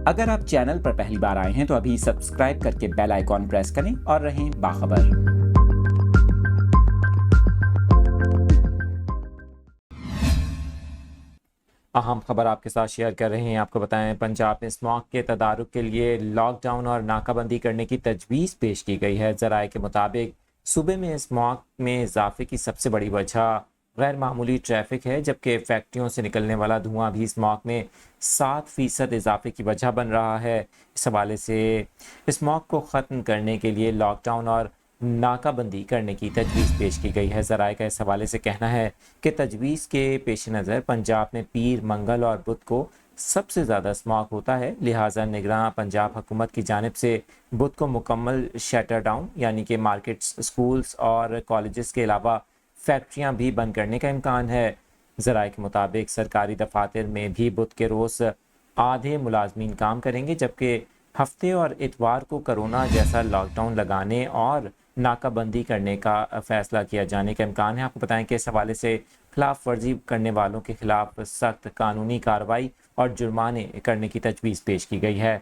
اگر آپ چینل پر پہلی بار آئے ہیں تو ابھی سبسکرائب کر کے بیل آئیکن پریس کریں اور رہیں باخبر۔ اہم خبر آپ کے ساتھ شیئر کر رہے ہیں۔ آپ کو بتائیں پنجاب میں اسموگ کے تدارک کے لیے لاک ڈاؤن اور ناکہ بندی کرنے کی تجویز پیش کی گئی ہے۔ ذرائع کے مطابق صوبے میں اسموگ میں اضافے کی سب سے بڑی وجہ غیر معمولی ٹریفک ہے، جبکہ فیکٹریوں سے نکلنے والا دھواں بھی اسموگ میں 7% اضافے کی وجہ بن رہا ہے۔ اس حوالے سے اسموگ کو ختم کرنے کے لیے لاک ڈاؤن اور ناکہ بندی کرنے کی تجویز پیش کی گئی ہے۔ ذرائع کا اس حوالے سے کہنا ہے کہ تجویز کے پیش نظر پنجاب میں پیر، منگل اور بدھ کو سب سے زیادہ اسموگ ہوتا ہے، لہٰذا نگراں پنجاب حکومت کی جانب سے بدھ کو مکمل شٹر ڈاؤن یعنی کہ مارکیٹس، اسکولز اور کالجز کے علاوہ فیکٹریاں بھی بند کرنے کا امکان ہے۔ ذرائع کے مطابق سرکاری دفاتر میں بھی بدھ کے روز آدھے ملازمین کام کریں گے، جبکہ ہفتے اور اتوار کو کرونا جیسا لاک ڈاؤن لگانے اور ناکہ بندی کرنے کا فیصلہ کیا جانے کا امکان ہے۔ آپ کو بتائیں کہ اس حوالے سے خلاف ورزی کرنے والوں کے خلاف سخت قانونی کارروائی اور جرمانے کرنے کی تجویز پیش کی گئی ہے۔